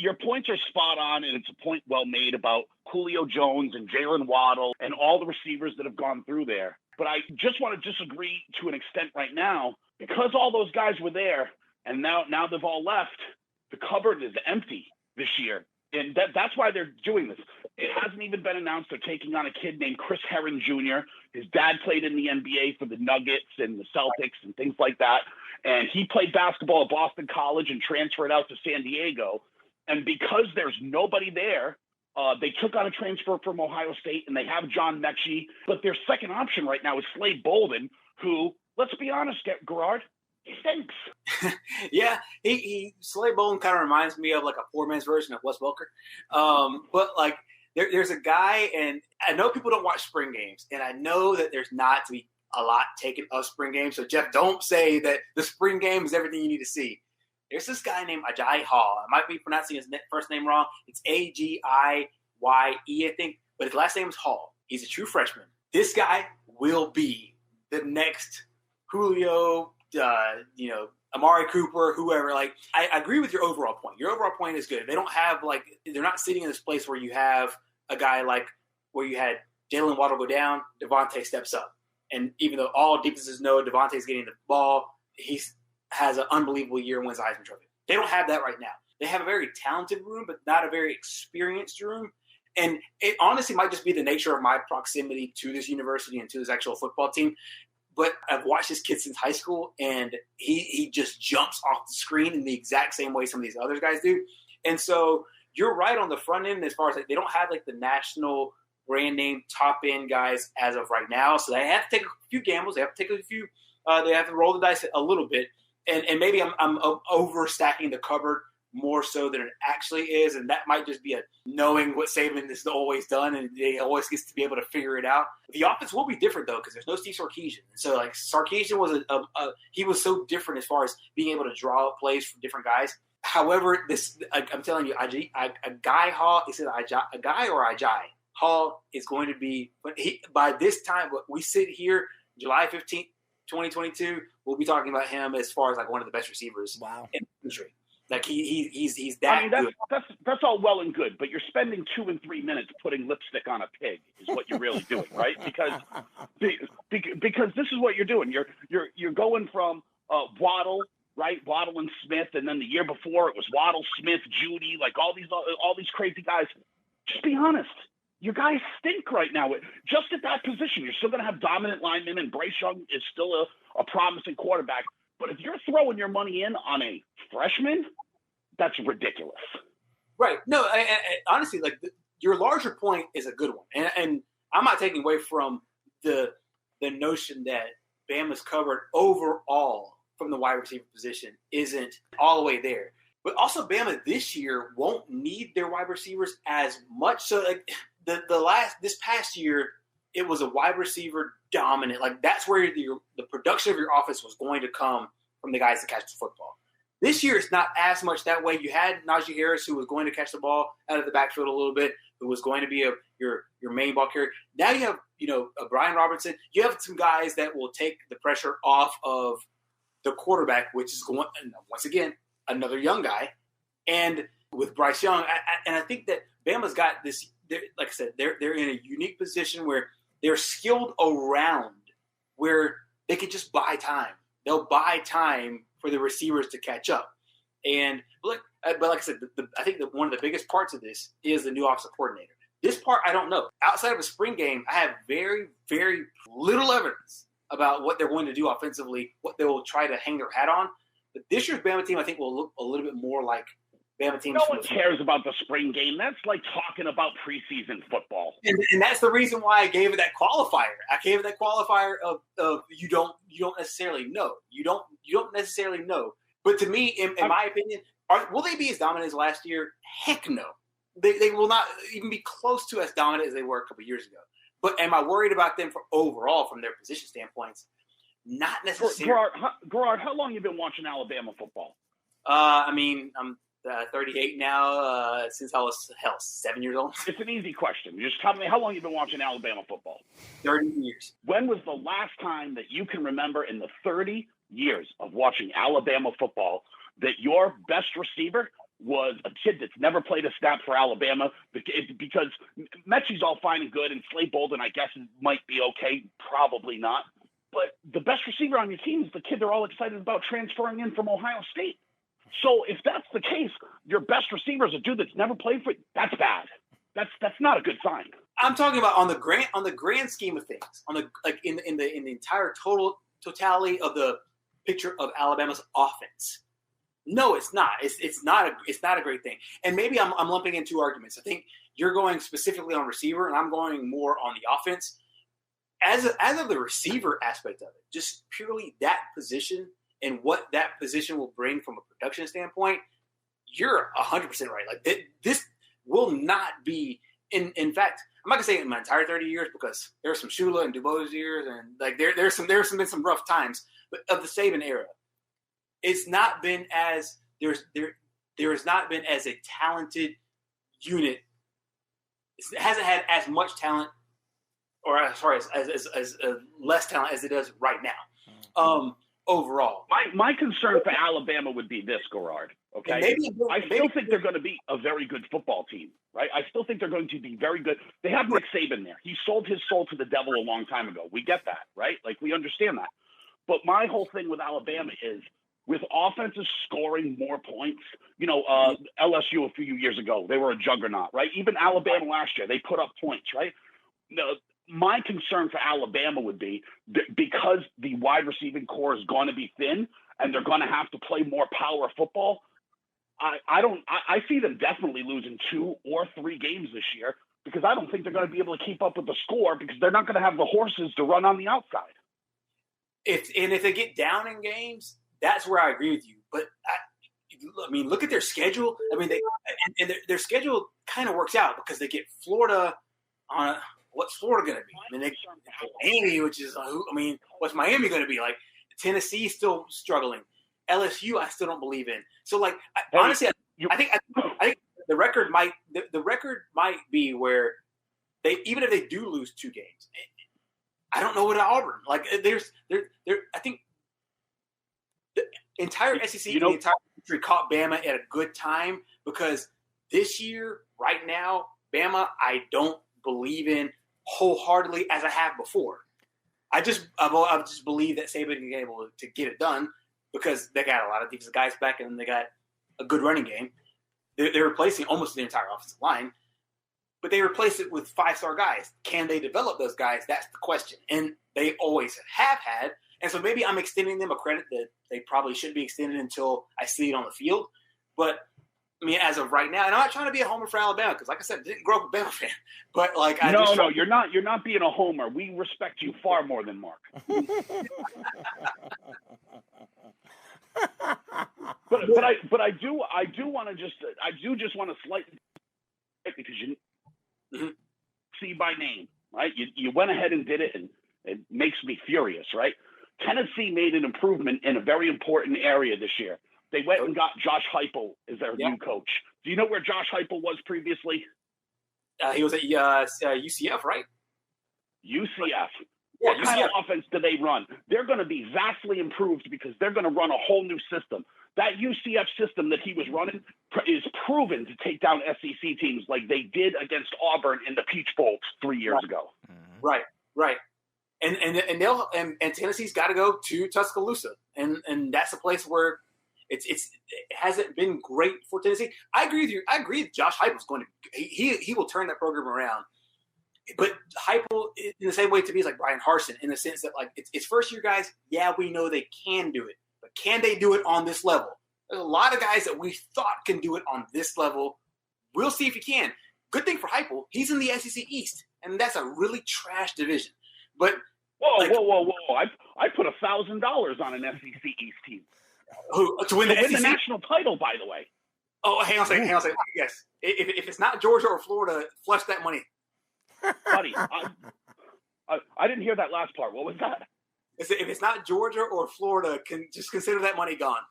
your points are spot on, and it's a point well made about Julio Jones and Jalen Waddle and all the receivers that have gone through there. But I just want to disagree to an extent right now, because all those guys were there and now they've all left. The cupboard is empty this year. And that's why they're doing this. It hasn't even been announced they're taking on a kid named Chris Herron Jr. His dad played in the NBA for the Nuggets and the Celtics and things like that. And he played basketball at Boston College and transferred out to San Diego. And because there's nobody there, they took on a transfer from Ohio State, and they have John Mechie. But their second option right now is Slade Bolden, who, let's be honest, Gerard, he stinks. Yeah, he Slade Bolden kind of reminds me of like a poor man's version of Wes Welker. But like there's a guy, and I know people don't watch spring games, and I know that there's not to be a lot taken of spring games. So Jeff, don't say that the spring game is everything you need to see. There's this guy named Agiye Hall. I might be pronouncing his first name wrong. It's Agiyye, I think, but his last name is Hall. He's a true freshman. This guy will be the next Julio, Amari Cooper, whoever. Like, I agree with your overall point. Your overall point is good. They don't have, like, they're not sitting in this place where you have a guy like where you had Jalen Waddle go down, Devontae steps up. And even though all defenses know Devontae's getting the ball, he has an unbelievable year and wins the Heisman Trophy. They don't have that right now. They have a very talented room, but not a very experienced room. And it honestly might just be the nature of my proximity to this university and to this actual football team. But I've watched this kid since high school, and he just jumps off the screen in the exact same way some of these other guys do. And so you're right on the front end as far as like they don't have like the national brand name top end guys as of right now. So they have to take a few gambles. They have to take a few. They have to roll the dice a little bit. And maybe I'm overstacking the cupboard more so than it actually is, and that might just be a knowing what Saban has always done, and he always gets to be able to figure it out. The offense will be different though, because there's no Steve Sarkisian. So like Sarkisian was he was so different as far as being able to draw up plays from different guys. However, I'm telling you, a guy Hall, is it a guy or Agiye Hall is going to be, but by this time, we sit here July 15th, 2022, we'll be talking about him as far as like one of the best receivers in the country. Like he's that good. That's all well and good, but you're spending 2 and 3 minutes putting lipstick on a pig is what you're really doing, right? Because this is what you're doing. You're going from Waddle, right? Waddle and Smith, and then the year before it was Waddle, Smith, Judy, like all these crazy guys. Just be honest. Your guys stink right now. Just at that position, you're still going to have dominant linemen, and Bryce Young is still a promising quarterback. But if you're throwing your money in on a freshman, that's ridiculous. Right. No, I honestly, like your larger point is a good one. And I'm not taking away from the notion that Bama's covered overall from the wide receiver position isn't all the way there. But also Bama this year won't need their wide receivers as much. So like this past year, it was a wide receiver dominant. Like that's where the production of your offense was going to come from the guys that catch the football. This year, it's not as much that way. You had Najee Harris, who was going to catch the ball out of the backfield a little bit, who was going to be your main ball carrier. Now you have a Brian Robinson. You have some guys that will take the pressure off of the quarterback, which is going once again another young guy. And with Bryce Young, I think that Bama's got this. Like I said, they're in a unique position where they're skilled around where they can just buy time. They'll buy time for the receivers to catch up. But like I said, I think that one of the biggest parts of this is the new offensive coordinator. This part, I don't know. Outside of a spring game, I have very, very little evidence about what they're going to do offensively, what they will try to hang their hat on. But this year's Bama team, I think, will look a little bit more like Bama teams. No one cares about the spring game. That's like talking about preseason football. And that's the reason why I gave it that qualifier. I gave it that qualifier of you don't necessarily know. You don't necessarily know. But to me, in my opinion, will they be as dominant as last year? Heck no. They will not even be close to as dominant as they were a couple years ago. But am I worried about them overall from their position standpoints? Not necessarily. Gerard, how long have you been watching Alabama football? I'm 38 now, since I was 7 years old. It's an easy question. Just tell me how long you've been watching Alabama football. 30 years. When was the last time that you can remember in the 30 years of watching Alabama football that your best receiver was a kid that's never played a snap for Alabama because Mechie's all fine and good, and Slade Bolden, I guess, might be okay, probably not. But the best receiver on your team is the kid they're all excited about transferring in from Ohio State. So if that's the case, your best receiver is a dude that's never played for – that's bad. That's not a good sign. I'm talking about on the grand scheme of things, in the entire totality of the picture of Alabama's offense. No, it's not. It's not a great thing. And maybe I'm lumping in two arguments. I think you're going specifically on receiver, and I'm going more on the offense. As of the receiver aspect of it, just purely that position and what that position will bring from a production standpoint, you're 100% right. Like this will not be. In fact, I'm not gonna say in my entire 30 years because there's some Shula and Dubois years, and like there's been some rough times, but of the Saban era. It's not been as there has not been as a talented unit. It hasn't had as much talent, or as less talent as it does right now. Overall, my concern for Alabama would be this, Gerard. Okay, I still think they're going to be a very good football team, right? I still think they're going to be very good. They have Nick Saban there. He sold his soul to the devil a long time ago. We get that, right? Like we understand that. But my whole thing with Alabama is, with offenses scoring more points, LSU a few years ago, they were a juggernaut, right? Even Alabama last year, they put up points, right? My concern for Alabama would be because the wide receiving core is going to be thin and they're going to have to play more power football. I see them definitely losing 2 or 3 games this year because I don't think they're going to be able to keep up with the score because they're not going to have the horses to run on the outside. If they get down in games, that's where I agree with you. But I mean, look at their schedule. I mean, their schedule kind of works out because they get Florida on what's Florida going to be? I mean, they Miami, which is what's Miami going to be like? Tennessee still struggling. LSU, I still don't believe in. So, like, honestly, I think the record might be where they, even if they do lose 2 games, I don't know what Auburn. Like, I think the entire SEC and the entire country caught Bama at a good time because this year, right now, Bama, I don't believe in wholeheartedly as I have before. I just believe that Saban can be able to get it done because they got a lot of defensive guys back and they got a good running game. They're replacing almost the entire offensive line, but they replace it with 5-star guys. Can they develop those guys? That's the question. And they always have had. And so maybe I'm extending them a credit that they probably should be extended until I see it on the field. But I mean, as of right now, and I'm not trying to be a homer for Alabama because, like I said, I didn't grow up a Bama fan. But like, you're not. You're not being a homer. We respect you far more than Mark. but I do want to just want to slightly because you see by name, right? You went ahead and did it, and it makes me furious, right? Tennessee made an improvement in a very important area this year. They went and got Josh Heupel as their new coach. Do you know where Josh Heupel was previously? He was at UCF, right? UCF. What kind of offense do they run? They're going to be vastly improved because they're going to run a whole new system. That UCF system that he was running is proven to take down SEC teams like they did against Auburn in the Peach Bowl 3 years ago. Right. And Tennessee's got to go to Tuscaloosa, and that's a place where it hasn't been great for Tennessee. I agree with you. I agree that Josh Heupel's going to he will turn that program around. But Heupel, in the same way to me, is like Brian Harsin in the sense that like it's first year guys. Yeah, we know they can do it, but can they do it on this level? There's a lot of guys that we thought can do it on this level. We'll see if he can. Good thing for Heupel, he's in the SEC East, and that's a really trash division. But whoa! I put $1,000 on an SEC East team. To win the national title, by the way. Oh, hang on a second. Yes. If it's not Georgia or Florida, flush that money. Buddy, I didn't hear that last part. What was that? If it's not Georgia or Florida, just consider that money gone.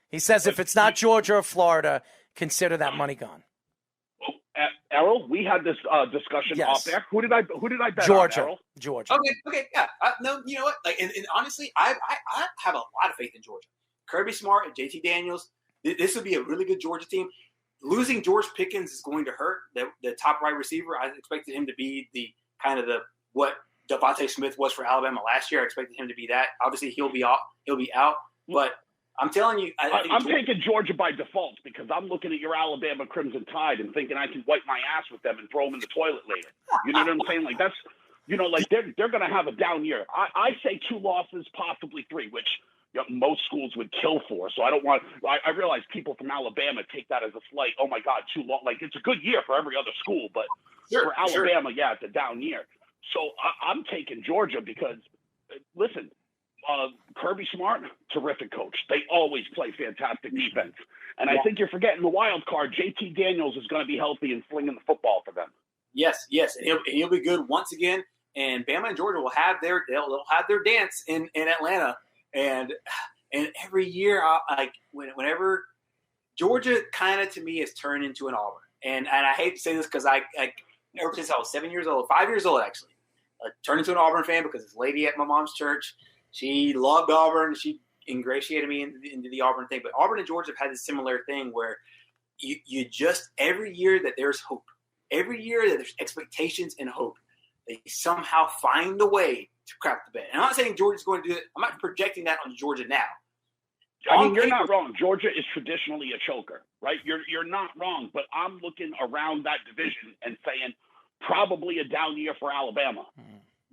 He says if it's not Georgia or Florida, consider that money gone. Errol, we had this discussion off air. Who did I bet Georgia. on, Errol? Georgia. Okay, yeah. No, you know what? Like, and honestly, I have a lot of faith in Georgia. Kirby Smart and JT Daniels. This would be a really good Georgia team. Losing George Pickens is going to hurt. The top wide receiver, I expected him to be what Devontae Smith was for Alabama last year. I expected him to be that. Obviously, he'll be out. But I'm telling you, I'm taking Georgia by default because I'm looking at your Alabama Crimson Tide and thinking I can wipe my ass with them and throw them in the toilet later. You know what I'm saying? Like that's, like they're going to have a down year. I say 2 losses, possibly 3, which most schools would kill for. So I don't want. I realize people from Alabama take that as a slight. Oh my God, 2 losses. Like it's a good year for every other school, but for Alabama, yeah, it's a down year. So I'm taking Georgia because, listen, Kirby Smart, terrific coach. They always play fantastic defense. And I think you're forgetting the wild card. JT Daniels is going to be healthy and slinging the football for them. Yes. And he'll be good once again. And Bama and Georgia will have they'll have their dance in Atlanta. And every year, whenever Georgia kind of to me has turned into an Auburn. And I hate to say this because I ever since I was 5 years old actually, turned into an Auburn fan because this lady at my mom's church, she loved Auburn. She ingratiated me into the Auburn thing. But Auburn and Georgia have had this similar thing where you just every year that there's hope, every year that there's expectations and hope, they somehow find a way to crack the bed. And I'm not saying Georgia's going to do it. I'm not projecting that on Georgia now. I mean, you're not wrong. Georgia is traditionally a choker, right? You're not wrong. But I'm looking around that division and saying probably a down year for Alabama.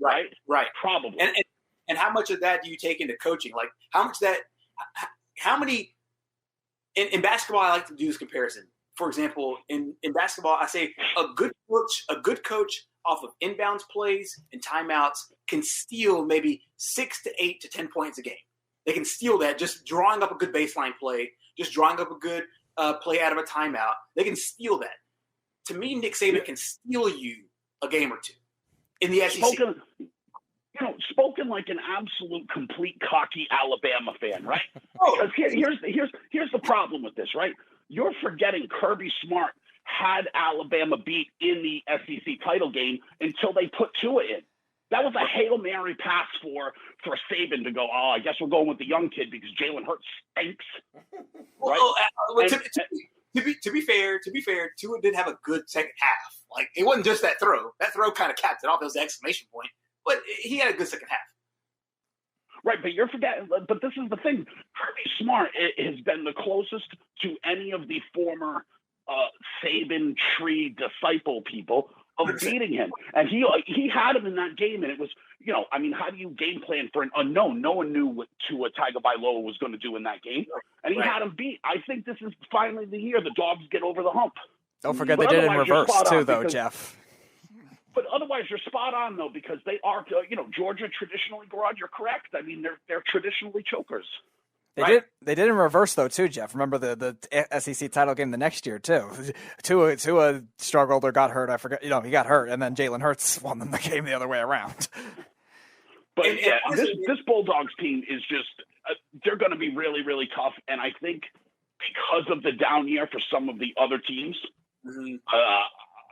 Right. Probably. And how much of that do you take into coaching? Like how many in basketball, I like to do this comparison. For example, in basketball, I say a good coach off of inbounds plays and timeouts can steal maybe 6 to 8 to 10 points a game. They can steal that just drawing up a good baseline play, just drawing up a good play out of a timeout. They can steal that. To me, Nick Saban can steal you a game or two in the SEC. Spoken like an absolute, complete, cocky Alabama fan, right? Because here's the problem with this, right? You're forgetting Kirby Smart had Alabama beat in the SEC title game until they put Tua in. That was a Hail Mary pass for Saban to go, I guess we're going with the young kid because Jalen Hurts stinks. Right? To be fair, Tua did have a good second half. Like, it wasn't just that throw. That throw kind of capped it off. It was the exclamation point. But he had a good second half. Right, but you're forgetting. But this is the thing. Kirby Smart has been the closest to any of the former Saban tree disciple people of beating him. And he had him in that game, and it was, how do you game plan for an unknown? No one knew what Tua Tagovailoa was going to do in that game, and he had him beat. I think this is finally the year the dogs get over the hump. Don't forget they did it in reverse too, though, Jeff. But otherwise, you're spot on, though, because they are, Georgia traditionally, Garage, you're correct. I mean, they're traditionally chokers. They did in reverse, though, too, Jeff. Remember the SEC title game the next year, too. Tua struggled or got hurt. I forget. He got hurt, and then Jalen Hurts won them the game the other way around. But, this Bulldogs team is just they're going to be really, really tough. And I think because of the down year for some of the other teams,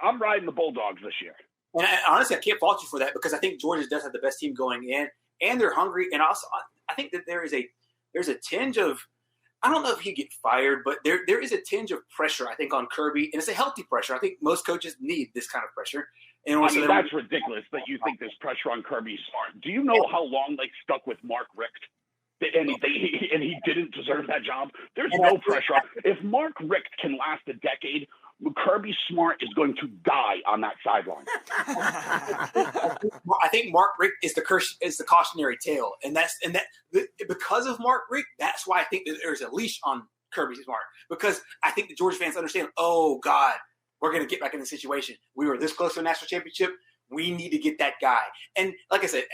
I'm riding the Bulldogs this year. And honestly, I can't fault you for that because I think Georgia does have the best team going in, and they're hungry. And also, I think that there's a tinge of, I don't know if he'd get fired, but there is a tinge of pressure, I think, on Kirby, and it's a healthy pressure. I think most coaches need this kind of pressure. And that's ridiculous that you think there's pressure on Kirby Smart. Do you know how long they stuck with Mark Richt? And he didn't deserve that job? There's no pressure. If Mark Richt can last a decade, Kirby Smart is going to die on that sideline. I think Mark Richt is the cautionary tale, and because of Mark Richt, that's why I think that there's a leash on Kirby Smart, because I think the Georgia fans understand. Oh God, we're going to get back in the situation. We were this close to a national championship. We need to get that guy. And like I said,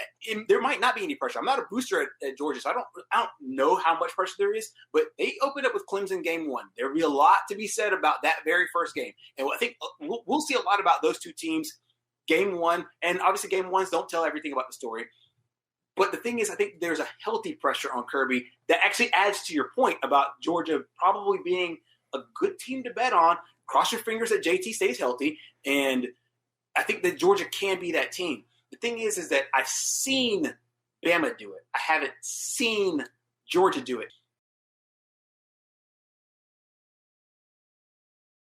there might not be any pressure. I'm not a booster at Georgia, so I don't know how much pressure there is. But they opened up with Clemson game 1. There'll be a lot to be said about that very first game. And I think we'll see a lot about those two teams game 1. And obviously game 1s don't tell everything about the story. But the thing is, I think there's a healthy pressure on Kirby that actually adds to your point about Georgia probably being a good team to bet on. Cross your fingers that JT stays healthy, and I think that Georgia can be that team. The thing is that I've seen Bama do it. I haven't seen Georgia do it.